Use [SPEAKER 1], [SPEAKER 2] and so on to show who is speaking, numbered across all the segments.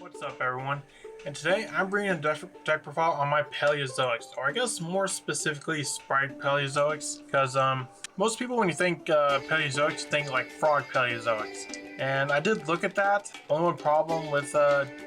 [SPEAKER 1] What's up everyone, and today I'm bringing a deck profile on my Paleozoics, or I guess more specifically Spright Paleozoics, because most people when you think Paleozoics think like frog Paleozoics, and I did look at that. Only one problem with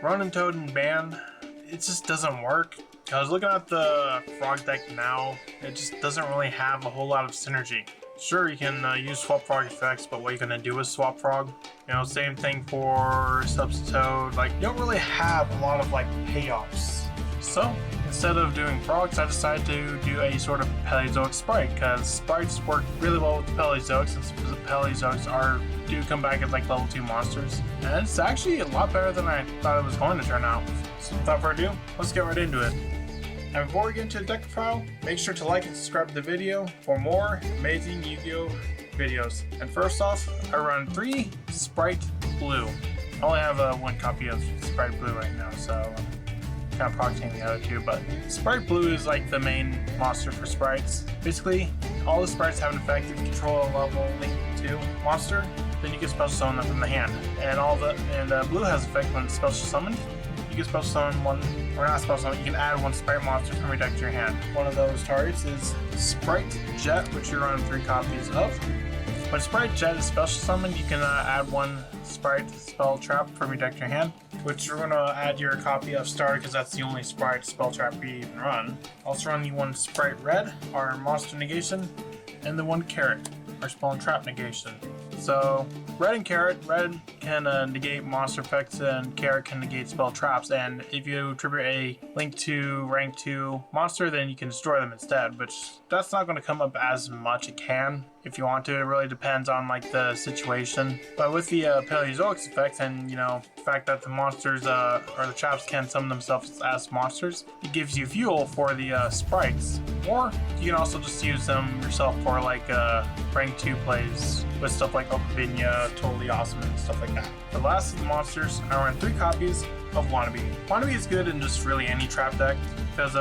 [SPEAKER 1] Ronin Toad and Ban, it just doesn't work. I was looking at the frog deck now, it just doesn't really have a whole lot of synergy. Sure, you can use swap frog effects, but what are you gonna do with swap frog? You know, same thing for Substitute. Like, you don't really have a lot of like payoffs. So instead of doing frogs, I decided to do a sort of Paleozoic Spright, because Sprites work really well with the Paleozoics, since the Paleozoics do come back as like level 2 monsters. And it's actually a lot better than I thought it was going to turn out. So without further ado, let's get right into it. And before we get into the deck profile, make sure to like and subscribe to the video for more amazing Yu-Gi-Oh! Videos. And first off, I run 3 Spright Blue. I only have one copy of Spright Blue right now, so I'm kind of proxying the other two, but Spright Blue is like the main monster for Sprites. Basically, all the Sprites have an effect if you control a level Link 2 monster, then you can special summon them from the hand. And Blue has effect when it's special summoned. You can special summon one, or not special summon, you can add one Spright monster from your deck to your hand. One of those targets is Spright Jet, which you're running 3 copies of. When Spright Jet is special summoned, you can add one Spright spell trap from your deck to your hand, which you're going to add your copy of Star, because that's the only Spright spell trap we even run. Also run the one Spright Red, our monster negation, and the one Carrot, our spell and trap negation. So red and carrot, red can negate monster effects and carrot can negate spell traps, and if you trigger a link to rank 2 monster, then you can destroy them instead, which that's not going to come up as much. It can if you want to. It really depends on like the situation. But with the Paleozoics effect, and you know, the fact that the monsters or the traps can summon themselves as monsters, it gives you fuel for the Sprites. Or you can also just use them yourself for like rank 2 plays with stuff like Okavinya, Totally Awesome, and stuff like that. The last of the monsters, I run 3 copies of Wannabe. Wannabe is good in just really any trap deck, because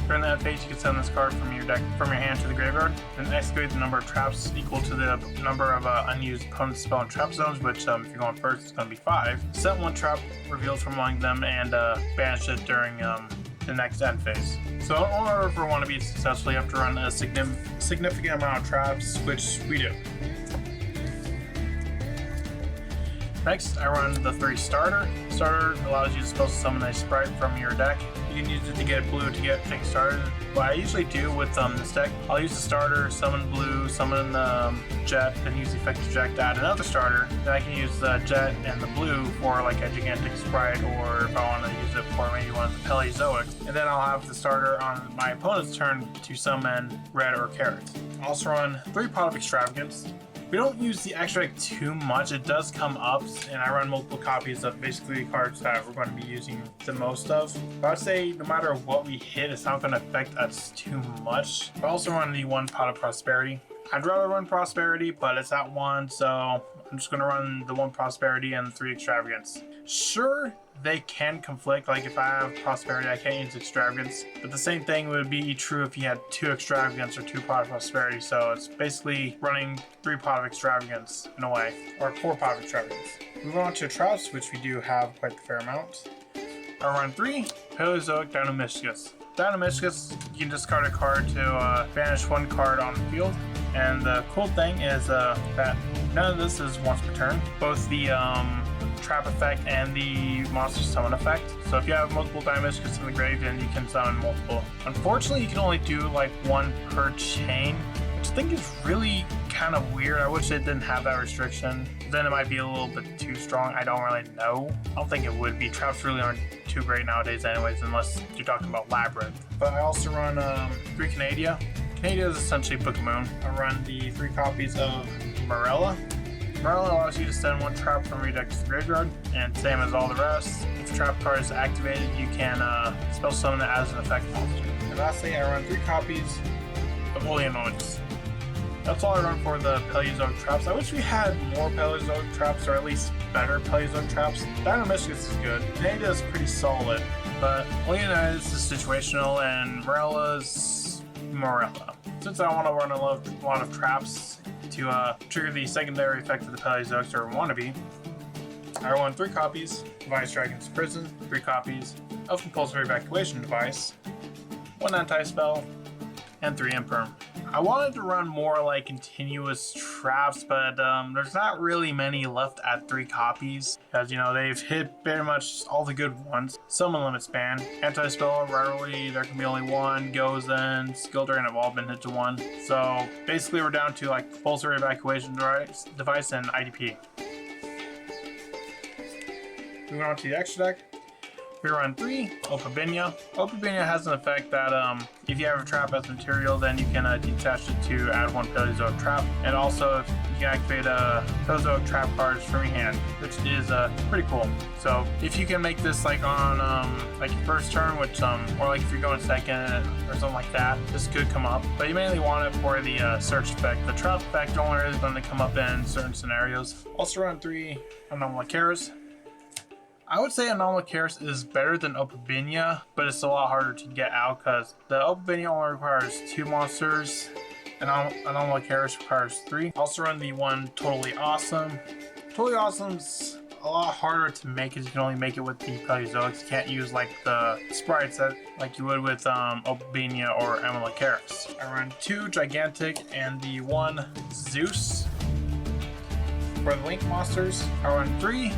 [SPEAKER 1] during the end phase, you can send this card from your deck, from your hand to the graveyard, and execute the number of traps equal to the number of unused opponent spell and trap zones, which if you're going first, it's going to be 5. Set 1 trap revealed from among them and banish it during the next end phase. So in order for one to be successful, you have to run a significant amount of traps, which we do. Next, I run the 3 starter. Starter allows you to special summon a Spright from your deck. You can use it to get blue to get things started. What I usually do with this deck, I'll use the starter, summon blue, summon Jet, then use the effect of Jet to add another starter. Then I can use the Jet and the blue for like a gigantic Spright, or if I want to use it for maybe one of the Paleozoics. And then I'll have the starter on my opponent's turn to summon red or carrot. I also run 3 Pot of Extravagance. We don't use the extract too much. It does come up, and I run multiple copies of basically cards that we're going to be using the most of. But I would say no matter what we hit, it's not going to affect us too much. I also run the 1 Pot of Prosperity. I'd rather run Prosperity, but it's at 1, so I'm just going to run the 1 Prosperity and 3 Extravagance. Sure, they can conflict. Like if I have Prosperity, I can't use Extravagance. But the same thing would be true if you had 2 Extravagance or 2 Pot of Prosperity. So it's basically running 3 Pot of Extravagance in a way, or 4 Pot of Extravagance. Moving on to traps, which we do have quite a fair amount. I run 3 Paleozoic Dino-Mischius. Dino-Mischius, you can discard a card to banish 1 card on the field. And the cool thing is that none of this is once per turn. Both the trap effect and the monster summon effect. So if you have multiple Dino-Mischius in the grave, then you can summon multiple. Unfortunately, you can only do like 1 per chain, which I think is really kind of weird. I wish it didn't have that restriction. Then it might be a little bit too strong. I don't really know. I don't think it would be. Traps really aren't too great nowadays anyways, unless you're talking about Labyrinth. But I also run 3 Canadia. Canadia is essentially Book of Moon. I run the 3 copies of Morella. Morella allows you to send 1 trap from your deck to the graveyard, and same as all the rest. If a trap card is activated, you can spell summon it as an effect monster. And lastly, I run 3 copies of Holy Anointings. That's all I run for the Paleozoic traps. I wish we had more Paleozoic traps, or at least better Paleozoic traps. Dino-Mischius is good. Canadia is pretty solid, but Holy Anointings is situational, and Morella's Morella. Since I want to run a lot of traps to trigger the secondary effect of the Paleozoics, or Wannabe, I run 3 copies Device Dragon's Prison, 3 copies of Compulsory Evacuation Device, 1 anti-spell, and 3 imperm. I wanted to run more like continuous traps, but there's not really many left at 3 copies, because you know they've hit very much all the good ones. Some in limit span. Anti-spell, rarely there can be only 1. Goes and Skill Drain have all been hit to 1. So basically we're down to like Compulsory Evacuation Device and IDP. Moving on to the extra deck. We run 3 Opabinia. Opabinia has an effect that if you have a trap as material, then you can detach it to add 1 Paleozoic trap. And also if you can activate Paleozoic trap cards from your hand, which is pretty cool. So if you can make this like on like your first turn, which or like if you're going second or something like that, this could come up. But you mainly want it for the search effect. The trap effect only is going to come up in certain scenarios. Also run 3 Anomalocaris. I would say Anomalocaris is better than Opabinia, but it's a lot harder to get out because the Opabinia only requires 2 monsters and Anomalocaris requires 3. Also run the 1 Totally Awesome. Totally Awesome's a lot harder to make because you can only make it with the Paleozoics. You can't use like the sprites that like you would with Opabinia or Anomalocaris. I run 2 Gigantic and the 1 Zeus. For the Link monsters, I run 3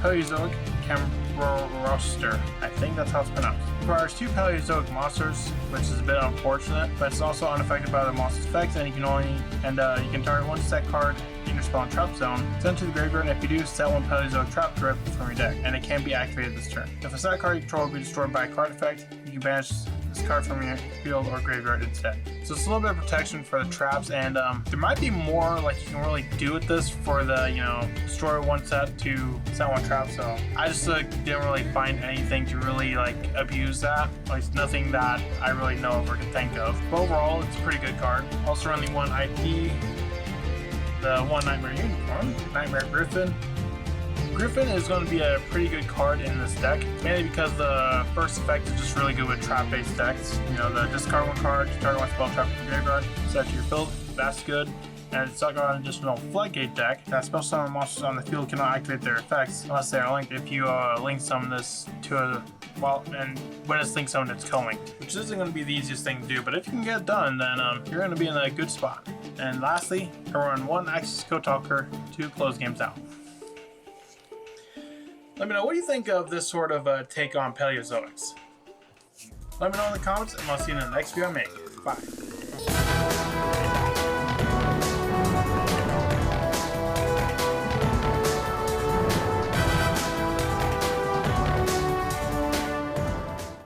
[SPEAKER 1] Paleozoic Cambroroster. I think that's how it's pronounced. It requires 2 Paleozoic monsters, which is a bit unfortunate, but it's also unaffected by the monster's effects, and you can target 1 set card in your spawn trap zone, send it to the graveyard, and if you do, set 1 Paleozoic trap directly from your deck, and it can be activated this turn. If a set card you control will be destroyed by a card effect, you can banish this card from your field or graveyard instead. So it's a little bit of protection for the traps, and there might be more like you can really do with this for the, you know, destroy 1 set to set 1 trap. So I just didn't really find anything to really like abuse that. At least nothing that I really know of or can think of. But overall, it's a pretty good card. Also run the 1 IP, the 1 Nightmare Unicorn, Nightmare Griffin. Griffin is going to be a pretty good card in this deck, mainly because the first effect is just really good with trap-based decks. You know, the discard 1 card, target 1 spell trap from your graveyard, set to your field, that's good. And it's got an additional Floodgate deck that special summon monsters on the field cannot activate their effects unless they are linked. If you link summon this to a, well, and when it's link summoned, it's co-linked, which isn't going to be the easiest thing to do, but if you can get it done, then you're going to be in a good spot. And lastly, I run 1 Axis Code Talker to close games out. Let me know, what do you think of this sort of take on Paleozoics? Let me know in the comments, and I'll see you in the next video I make. Bye.